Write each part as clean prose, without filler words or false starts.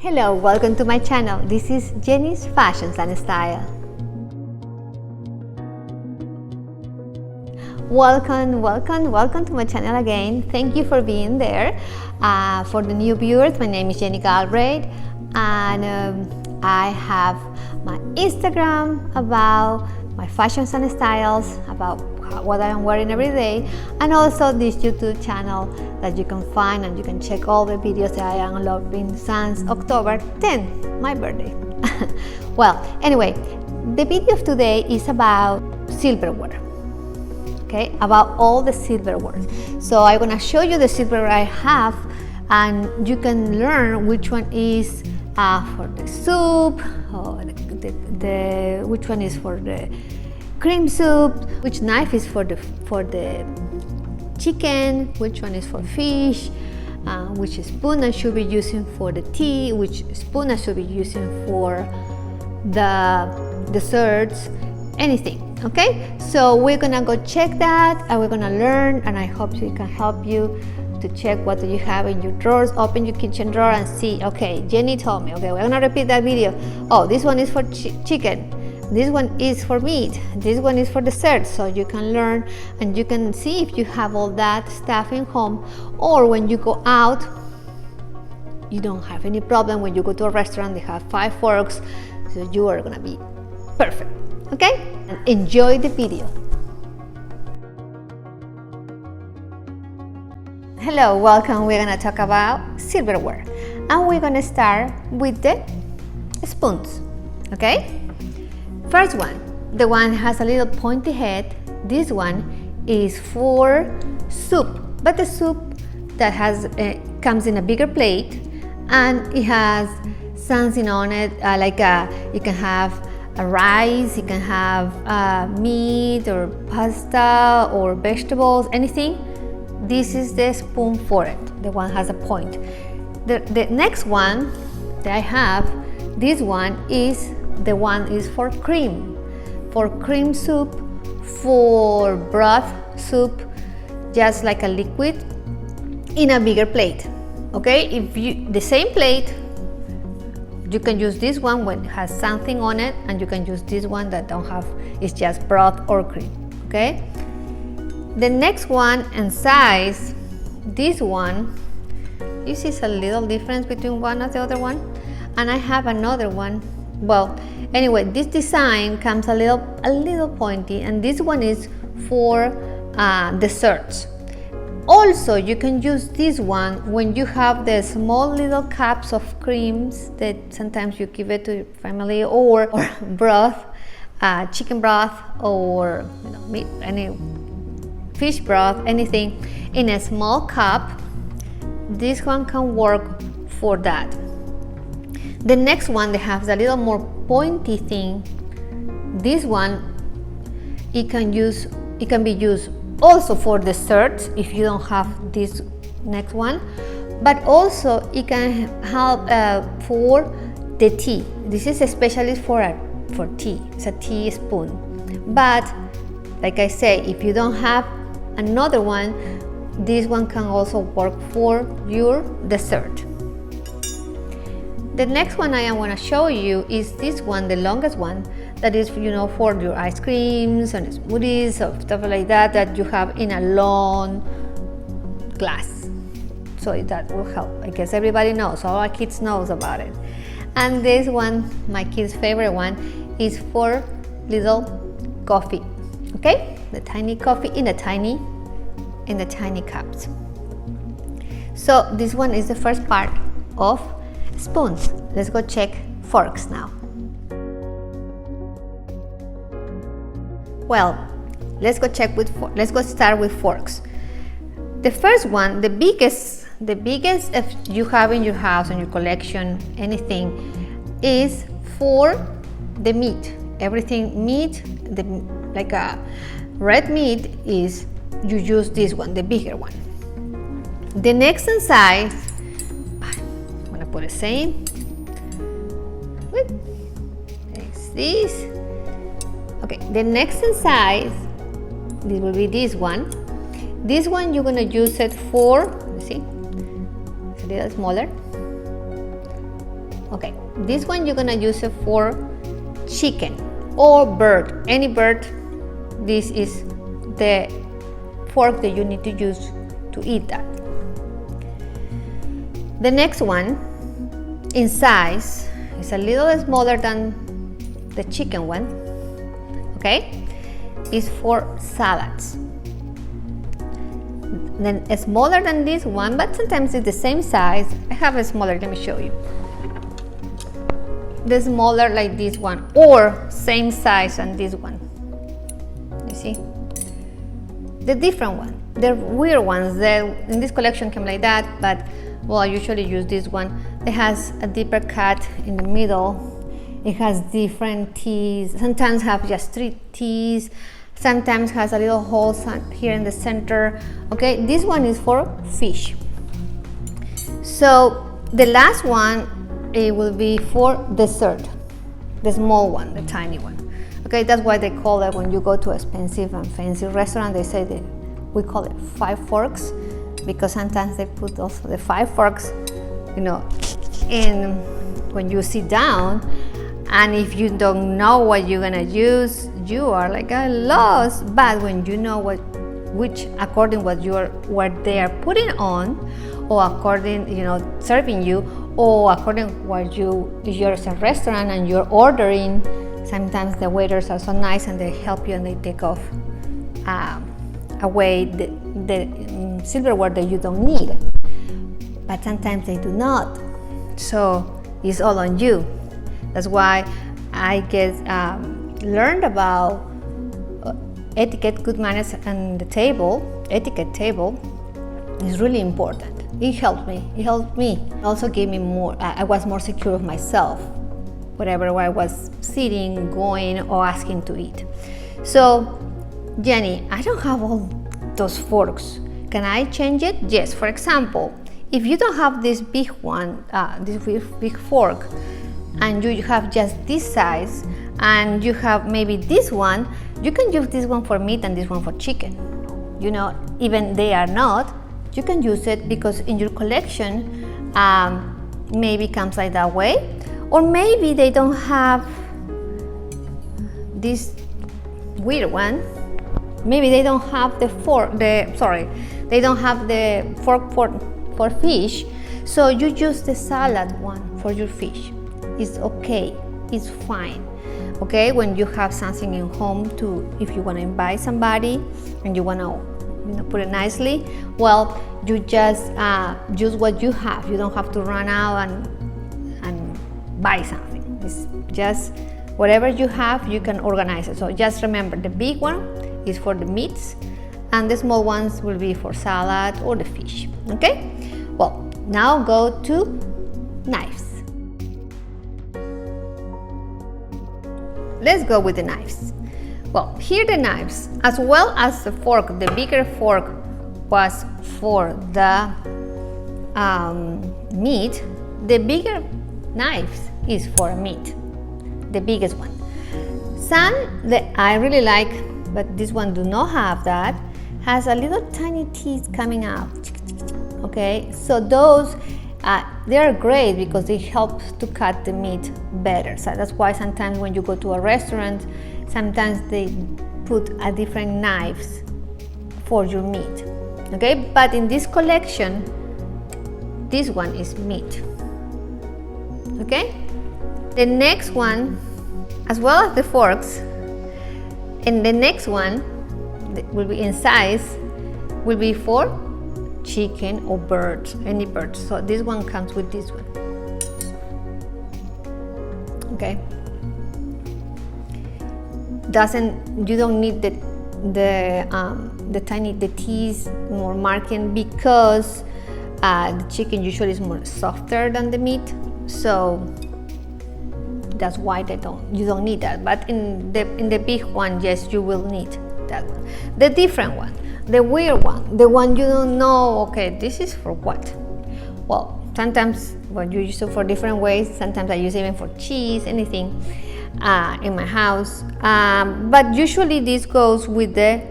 Hello, welcome to my channel. This is Jenny's Fashions and Style. Welcome to my channel again. Thank you for being there. For the new viewers, my name is Jenny Galbraith, and I have my Instagram about my fashions and styles, about what I am wearing every day, and also this YouTube channel that you can find and you can check all the videos that I am uploading since October 10, my birthday. Well, anyway, the video of today is about silverwear. Okay, about all the silverware. So I'm gonna show you the silverware I have, and you can learn which one is for the soup, or which one is for the cream soup, which knife is for the chicken, which one is for fish, which spoon I should be using for the tea, which spoon I should be using for the desserts, anything. Okay, so we're gonna go check that, and we're gonna learn, and I hope it can help you to check what do you have in your drawers. Open your kitchen drawer and see, okay, Jenny told me, okay, we're gonna repeat that video. Oh, this one is for chicken, this one is for meat, this one is for dessert. So you can learn and you can see if you have all that stuff in home, or when you go out, you don't have any problem. When you go to a restaurant, they have 5 forks, so you are gonna be perfect. Okay, and enjoy the video. Hello, welcome. We're gonna talk about silverware, and we're gonna start with the spoons. Okay, first one, the one has a little pointy head. This one is for soup, but the soup that has comes in a bigger plate, and it has something on it, you can have a rice, you can have meat or pasta or vegetables, anything. This is the spoon for it. The one has a point. The next one that I have, this one is for cream soup, for broth soup, just like a liquid in a bigger plate. Okay, if you the same plate, you can use this one when it has something on it, and you can use this one that don't have, it's just broth or cream. Okay, the next one and size, this one, you see a little difference between one and the other one, and I have another one. Well, anyway, this design comes a little pointy, and this one is for desserts. Also, you can use this one when you have the small little cups of creams that sometimes you give it to your family, or broth, chicken broth, or meat, any fish broth, anything in a small cup. This one can work for that. The next one that has a little more pointy thing, this one, it can be used also for desserts if you don't have this next one, but also it can help for the tea. This is especially for tea. It's a tea spoon. But like I say, if you don't have another one, this one can also work for your dessert. The next one I want to show you is this one, the longest one, that is, for your ice creams and smoothies or stuff like that you have in a long glass. So that will help. I guess everybody knows, all our kids knows about it. And this one, my kids' favorite one, is for little coffee. Okay, the tiny coffee in the tiny cups. So this one is the first part of spoons. Let's go check forks now. Well, let's go start with forks. The first one, the biggest if you have in your house, in your collection, anything, is for the meat. Everything meat, like a red meat, is you use this one, the bigger one. The next in size, I'm gonna put the same. It's this. Okay, the next in size, this will be this one. This one you're gonna use it for, see, it's a little smaller. Okay, this one you're gonna use it for chicken or bird, any bird. This is the fork that you need to use to eat that. The next one, in size, is a little smaller than the chicken one, okay? Is for salads. Then smaller than this one, but sometimes it's the same size. I have a smaller, let me show you. The smaller like this one, or same size than this one. You see? The different one, the weird ones, in this collection came like that, but well, I usually use this one. It has a deeper cut in the middle. It has different teeth. Sometimes have just 3 teeth. Sometimes has a little hole here in the center. Okay, this one is for fish. So the last one, it will be for dessert, the small one, the tiny one. Okay, that's why they call it, when you go to expensive and fancy restaurant, they say that we call it 5 forks, because sometimes they put also the 5 forks, you know, in when you sit down. And if you don't know what you're gonna use, you are like a loss. But when you know which according what they are putting on, or according, you know, serving you, or according what if you're at a restaurant and you're ordering, sometimes the waiters are so nice and they help you and they take off away the silverware that you don't need. But sometimes they do not. So it's all on you. That's why I learned about etiquette, good manners, and the etiquette table is really important. It helped me. It also gave me more, I was more secure of myself, whatever I was sitting, going, or asking to eat. So, Jenny, I don't have all those forks. Can I change it? Yes. For example, if you don't have this big one, this big fork, and you have just this size, and you have maybe this one, you can use this one for meat and this one for chicken. You know, even they are not, you can use it because in your collection maybe comes like that way, or maybe they don't have this weird one. Maybe they don't have they don't have the fork for fish, so you use the salad one for your fish. It's okay, it's fine. Okay, when you have something in home if you want to invite somebody and you want to, you know, put it nicely, well, you just use what you have. You don't have to run out and buy something. It's just whatever you have, you can organize it. So just remember, the big one is for the meats and the small ones will be for salad or the fish. Okay, well, now go to knives. Let's go with the knives. Well, here the knives, as well as the fork. The bigger fork was for the meat. The bigger knives is for meat, the biggest one. Some that I really like, but this one do not have that, has a little tiny teeth coming out. Okay, so those they are great because they help to cut the meat better. So that's why sometimes when you go to a restaurant, sometimes they put a different knives for your meat. Okay, but in this collection, this one is meat. Okay, the next one, as well as the forks, and the next one will be in size, will be for chicken or birds, any birds. So this one comes with this one. Okay, you don't need the tiny teeth more marking, because the chicken usually is more softer than the meat, so that's why you don't need that. But in the big one, yes, you will need that one. The different one, the weird one, the one you don't know, okay, this is for what? Well, sometimes when you use it for different ways, sometimes I use it even for cheese, anything in my house. But usually this goes with the,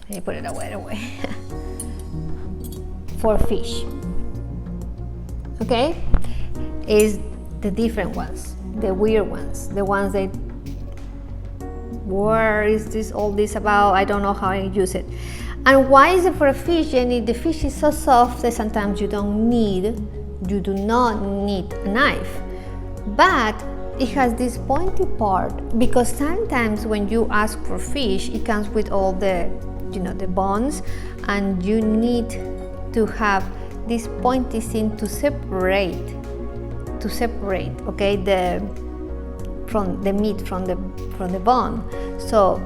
let me put it away, for fish. okay, is the different ones, the weird ones, the ones that, where is this all this about? I don't know how I use it. And why is it for a fish? And if the fish is so soft that sometimes you do not need a knife, but it has this pointy part, because sometimes when you ask for fish, it comes with all the, the bones, and you need to have this pointy thing to separate, okay, from the meat from the bone. So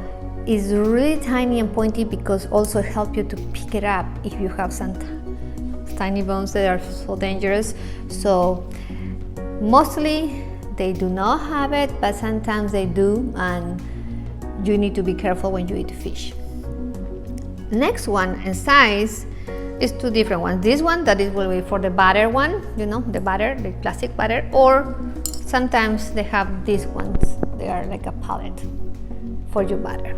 it's really tiny and pointy, because also help you to pick it up if you have some tiny bones that are so dangerous. So mostly they do not have it, but sometimes they do, and you need to be careful when you eat fish. The next one in size is two different ones. This one that is will be for the butter one, the butter, the classic butter, or sometimes they have these ones. They are like a pallet for your butter.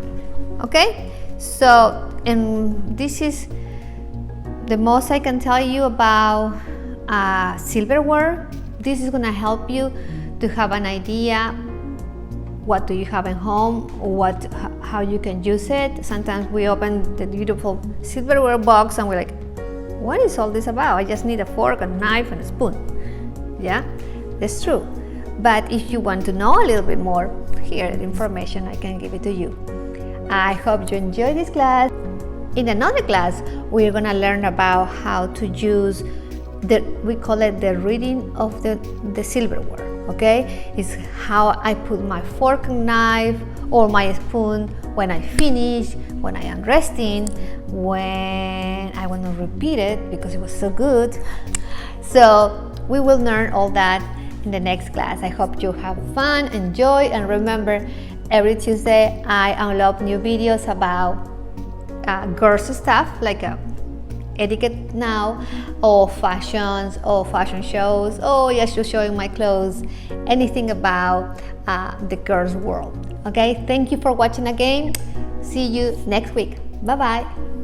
Okay, so this is the most I can tell you about silverware. This is gonna help you to have an idea what do you have at home, how you can use it. Sometimes we open the beautiful silverware box and we're like, what is all this about? I just need a fork, a knife, and a spoon. Yeah, that's true. But if you want to know a little bit more, here the information, I can give it to you. I hope you enjoy this class. In another class, we're gonna learn about how to use we call it the reading of the silverware. Okay, it's how I put my fork and knife or my spoon when I finish, when I am resting, when I want to repeat it because it was so good. So we will learn all that in the next class. I hope you have fun, enjoy, and remember, every Tuesday I upload new videos about girls stuff like etiquette now, or fashions, or fashion shows, or just showing my clothes, anything about the girls' world. Okay, thank you for watching again. See you next week. Bye bye.